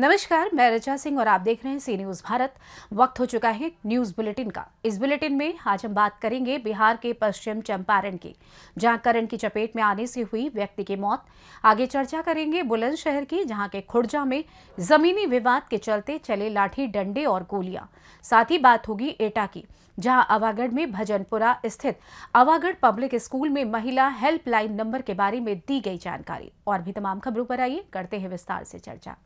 नमस्कार, मैं ऋचा सिंह और आप देख रहे हैं सी न्यूज भारत। वक्त हो चुका है न्यूज बुलेटिन का। इस बुलेटिन में आज हम बात करेंगे बिहार के पश्चिम चंपारण की, जहां करंट की चपेट में आने से हुई व्यक्ति की मौत। आगे चर्चा करेंगे बुलंदशहर की, जहां के खुर्जा में जमीनी विवाद के चलते चले लाठी डंडे और गोलियां। साथ ही बात होगी एटा की, जहां अवागढ़ में भजनपुरा स्थित अवागढ़ पब्लिक स्कूल में महिला हेल्पलाइन नंबर के बारे में दी गई जानकारी। और भी तमाम खबरों पर आइए करते हैं विस्तार से चर्चा।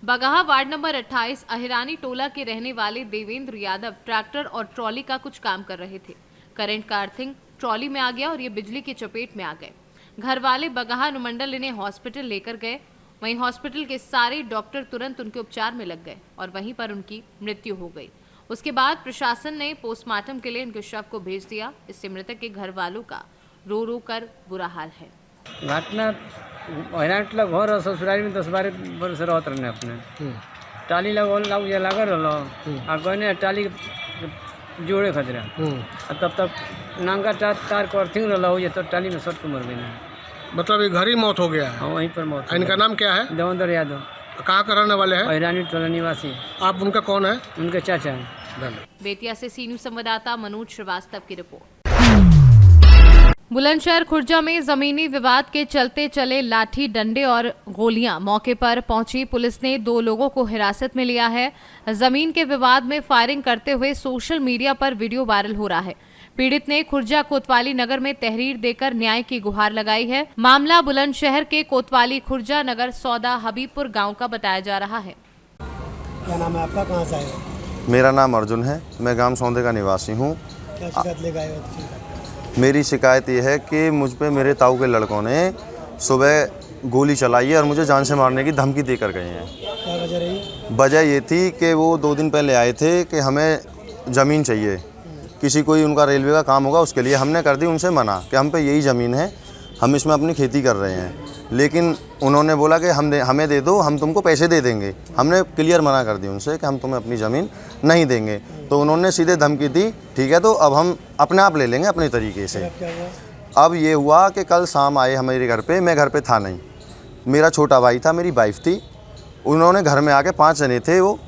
बगहा वार्ड नंबर 28 अहिरानी टोला के रहने वाले देवेंद्र यादव ट्रैक्टर और ट्रॉली का कुछ काम कर रहे थे। करंट का अर्थिंग ट्रॉली में आ गया और ये बिजली की चपेट में आ गए। घर वाले बगहा अनुमंडल इन्हें हॉस्पिटल लेकर गए। वहीं हॉस्पिटल के सारे डॉक्टर तुरंत उनके उपचार में लग गए और वहीं पर उनकी मृत्यु हो गई। उसके बाद प्रशासन ने पोस्टमार्टम के लिए उनके शव को भेज दिया। इससे मृतक के घर वालों का रो रो कर बुरा हाल है। घटना अहिरानी घर और ससुरारी में 10-12 वर्ष रहत रहने अपने टाली लगल रहा आ गने टाली जोड़े खतरा तब तक नांगा तार को अर्थिंग रहा हो तो टाली में सट को मर गई। मतलब ये घर ही मौत हो गया है। हाँ, वहीं पर मौत। इनका नाम क्या है? देवेंद्र यादव। कहाँ का रहने वाले हैं? अहिरानी टोला निवासी। आप उनका कौन है? उनके चाचा हैं। बेतिया से सी न्यूज संवाददाता मनोज श्रीवास्तव की रिपोर्ट। बुलंदशहर खुर्जा में जमीनी विवाद के चलते चले लाठी डंडे और गोलियां। मौके पर पहुंची पुलिस ने 2 लोगों को हिरासत में लिया है। जमीन के विवाद में फायरिंग करते हुए सोशल मीडिया पर वीडियो वायरल हो रहा है। पीड़ित ने खुर्जा कोतवाली नगर में तहरीर देकर न्याय की गुहार लगाई है। मामला बुलंदशहर के कोतवाली खुर्जा नगर सौदा हबीबपुर गाँव का बताया जा रहा है। क्या नाम है आपका? कहाँ से आए हो? मेरा नाम अर्जुन है, मैं गांव सौंदे का निवासी हूँ। क्या शिकायत लेकर आए हो? मेरी शिकायत ये है कि मुझ पे मेरे ताऊ के लड़कों ने सुबह गोली चलाई है और मुझे जान से मारने की धमकी देकर गए हैं। क्या वजह रही? वजह ये थी कि वो 2 दिन पहले आए थे कि हमें ज़मीन चाहिए, किसी कोई उनका रेलवे का काम होगा उसके लिए। हमने कर दी उनसे मना कि हम पे यही ज़मीन है, हम इसमें अपनी खेती कर रहे हैं। लेकिन उन्होंने बोला कि हमें दे दो, हम तुमको पैसे दे देंगे। हमने क्लियर मना कर दी उनसे कि हम तुम्हें अपनी ज़मीन नहीं देंगे। तो उन्होंने सीधे धमकी दी, ठीक है तो अब हम अपने आप ले लेंगे अपने तरीके से। क्या हुआ? अब ये हुआ कि कल शाम आए हमारे घर पे, मैं घर पे था नहीं, मेरा छोटा भाई था, मेरी वाइफ थी। उन्होंने घर में आके 5 जने थे, वो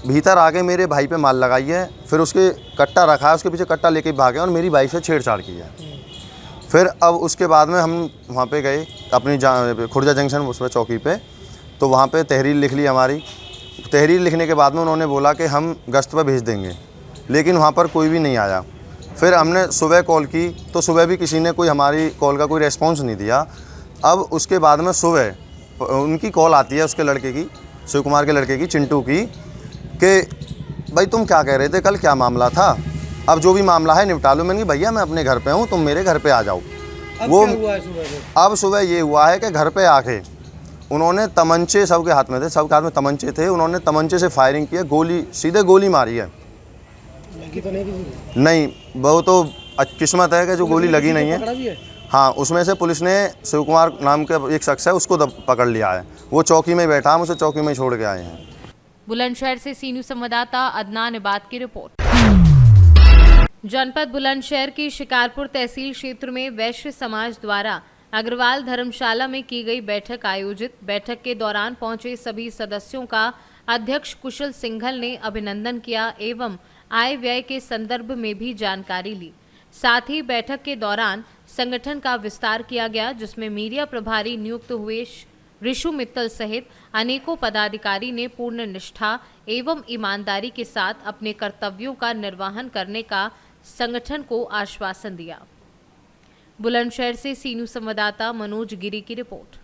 भीतर आके मेरे भाई पे माल लगाई है, फिर उसके कट्टा रखा है, उसके पीछे कट्टा लेके भागे और मेरी वाइफ से छेड़छाड़ की है। फिर अब उसके बाद में हम वहाँ पे गए अपनी खुर्जा जंक्शन उसमें चौकी पे, तो वहाँ पे तहरीर लिख ली हमारी। तहरीर लिखने के बाद में उन्होंने बोला कि हम गश्त पर भेज देंगे, लेकिन वहाँ पर कोई भी नहीं आया। फिर हमने सुबह कॉल की तो सुबह भी किसी ने कोई हमारी कॉल का कोई रेस्पॉन्स नहीं दिया। अब उसके बाद में सुबह उनकी कॉल आती है, उसके लड़के की, शिव कुमार के लड़के की, चिंटू की, कि भाई तुम क्या कह रहे थे कल, क्या मामला था, अब जो भी मामला है निपटा लो। मैंने कहा भैया मैं अपने घर पे हूँ, तुम मेरे घर पे आ जाओ। वो क्या हुआ है सुबह से? अब सुबह ये हुआ है कि घर पे आके उन्होंने तमंचे, सबके हाथ में थे, सबके हाथ में तमंचे थे, उन्होंने तमंचे से फायरिंग की है, गोली सीधे गोली मारी है। लगी तो नहीं किसी को? नहीं, वो तो किस्मत है कि जो गोली लगी नहीं पकड़ा है। भी है? हाँ, उसमें से पुलिस ने शिव कुमार नाम का एक शख्स है उसको पकड़ लिया है। वो चौकी में बैठा, हम उसे चौकी में छोड़ के आए हैं। बुलंदशहर से सी न्यूज संवाददाता अदनान इबाद की रिपोर्ट। जनपद बुलंदशहर की शिकारपुर तहसील क्षेत्र में वैश्य समाज द्वारा अग्रवाल धर्मशाला में की गई बैठक आयोजित। बैठक के दौरान पहुंचे सभी सदस्यों का अध्यक्ष कुशल सिंघल ने अभिनंदन किया एवं आय व्यय के संदर्भ में भी जानकारी ली। साथ ही बैठक के दौरान संगठन का विस्तार किया गया, जिसमें मीडिया प्रभारी नियुक्त हुए ऋषु मित्तल सहित अनेकों पदाधिकारी ने पूर्ण निष्ठा एवं ईमानदारी के साथ अपने कर्तव्यों का निर्वहन करने का संगठन को आश्वासन दिया। बुलंदशहर से सी न्यूज संवाददाता मनोज गिरी की रिपोर्ट।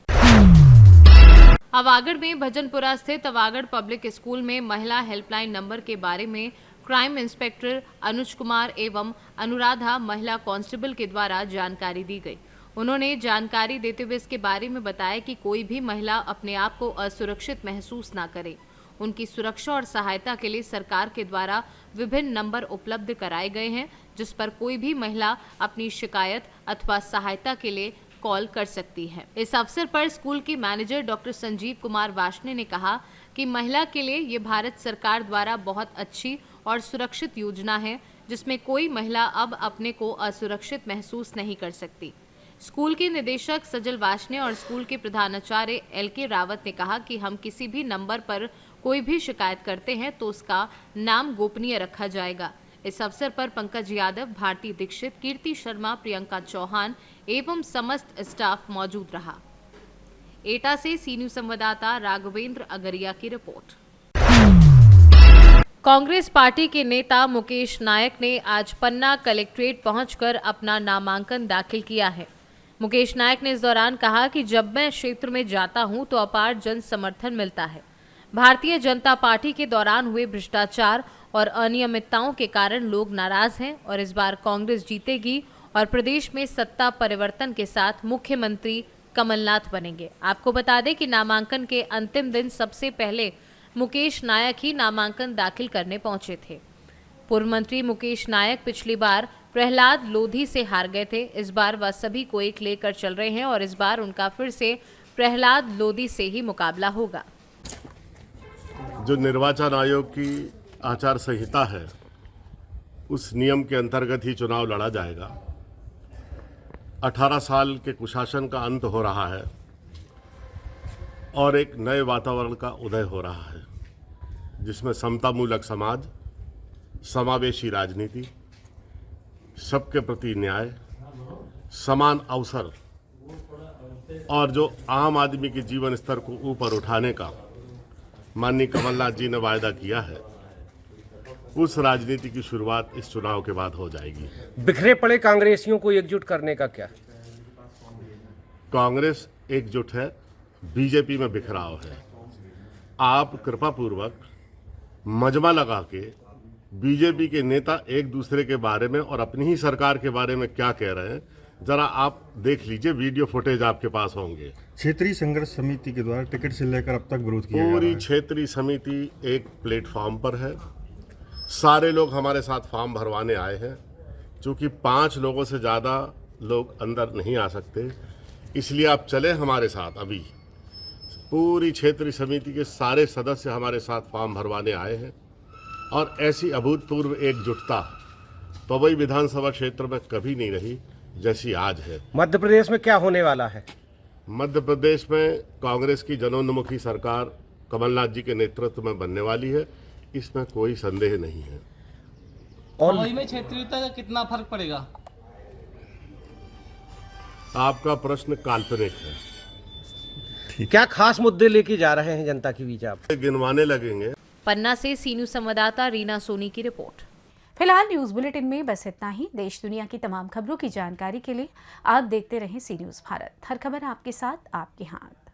अवागढ़ में भजनपुरा स्थित अवागढ़ पब्लिक स्कूल में महिला हेल्पलाइन नंबर के बारे में क्राइम इंस्पेक्टर अनुज कुमार एवं अनुराधा महिला कांस्टेबल के द्वारा जानकारी दी गई। उन्होंने जानकारी देते हुए इसके बारे में बताया कि कोई भी महिला अपने आप को असुरक्षित महसूस ना करे। उनकी सुरक्षा और सहायता के लिए सरकार के द्वारा विभिन्न नंबर उपलब्ध कराए गए हैं, जिस पर कोई भी महिला अपनी शिकायत अथवा सहायता के लिए कॉल कर सकती है। इस अवसर पर स्कूल की मैनेजर डॉक्टर संजीव कुमार वाशने ने कहा कि महिला के लिए ये भारत सरकार द्वारा बहुत अच्छी और सुरक्षित योजना है, जिसमें कोई महिला अब अपने को असुरक्षित महसूस नहीं कर सकती। स्कूल के निदेशक सजल वाशने और स्कूल के प्रधानाचार्य LK रावत ने कहा कि हम किसी भी नंबर पर कोई भी शिकायत करते हैं तो उसका नाम गोपनीय रखा जाएगा। इस अवसर पर पंकज यादव, भारती दीक्षित, कीर्ति शर्मा, प्रियंका चौहान एवं समस्त स्टाफ मौजूद रहा। एटा से सी न्यूज संवाददाता राघवेंद्र अगरिया की रिपोर्ट। कांग्रेस पार्टी के नेता मुकेश नायक ने आज पन्ना कलेक्ट्रेट पहुंचकर अपना नामांकन दाखिल किया है। मुकेश नायक ने इस दौरान कहा कि जब मैं क्षेत्र में जाता हूं तो अपार जन समर्थन मिलता है। भारतीय जनता पार्टी के दौरान हुए भ्रष्टाचार और अनियमितताओं के कारण लोग नाराज हैं और इस बार कांग्रेस जीतेगी और प्रदेश में सत्ता परिवर्तन के साथ मुख्यमंत्री कमलनाथ बनेंगे। आपको बता दें कि नामांकन के अंतिम दिन सबसे पहले मुकेश नायक ही नामांकन दाखिल करने पहुंचे थे। पूर्व मंत्री मुकेश नायक पिछली बार प्रहलाद लोधी से हार गए थे। इस बार वह सभी को एक लेकर चल रहे हैं और इस बार उनका फिर से प्रहलाद लोधी से ही मुकाबला होगा। जो निर्वाचन आयोग की आचार संहिता है उस नियम के अंतर्गत ही चुनाव लड़ा जाएगा। 18 साल के कुशासन का अंत हो रहा है और एक नए वातावरण का उदय हो रहा है जिसमें समतामूलक समाज, समावेशी राजनीति, सबके प्रति न्याय, समान अवसर और जो आम आदमी के जीवन स्तर को ऊपर उठाने का माननीय कमलनाथ जी ने वायदा किया है, उस राजनीति की शुरुआत इस चुनाव के बाद हो जाएगी। बिखरे पड़े कांग्रेसियों को एकजुट करने का क्या? कांग्रेस एकजुट है, बीजेपी में बिखराव है। आप कृपा पूर्वक मजमा लगा के बीजेपी के नेता एक दूसरे के बारे में और अपनी ही सरकार के बारे में क्या कह रहे हैं जरा आप देख लीजिए। वीडियो फुटेज आपके पास होंगे। क्षेत्रीय संघर्ष समिति के द्वारा टिकट से लेकर अब तक विरोध किया जा रहा है। पूरी क्षेत्रीय समिति एक प्लेटफॉर्म पर है। सारे लोग हमारे साथ फॉर्म भरवाने आए हैं। चूंकि 5 लोगों से ज़्यादा लोग अंदर नहीं आ सकते, इसलिए आप चले हमारे साथ। अभी पूरी क्षेत्रीय समिति के सारे सदस्य हमारे साथ फॉर्म भरवाने आए हैं और ऐसी अभूतपूर्व एकजुटता पवई विधानसभा क्षेत्र में कभी नहीं रही जैसी आज है। मध्य प्रदेश में क्या होने वाला है? मध्य प्रदेश में कांग्रेस की जनोन्मुखी सरकार कमलनाथ जी के नेतृत्व में बनने वाली है, इसमें कोई संदेह नहीं है। और पवई में क्षेत्रीयता का कितना फर्क पड़ेगा? आपका प्रश्न काल्पनिक है। क्या खास मुद्दे लेके जा रहे हैं जनता के बीच? आप गिनवाने लगेंगे। पन्ना से सी न्यूज संवाददाता रीना सोनी की रिपोर्ट। फिलहाल न्यूज बुलेटिन में बस इतना ही। देश दुनिया की तमाम खबरों की जानकारी के लिए आप देखते रहें सी न्यूज भारत। हर खबर आपके साथ, आपके हाथ।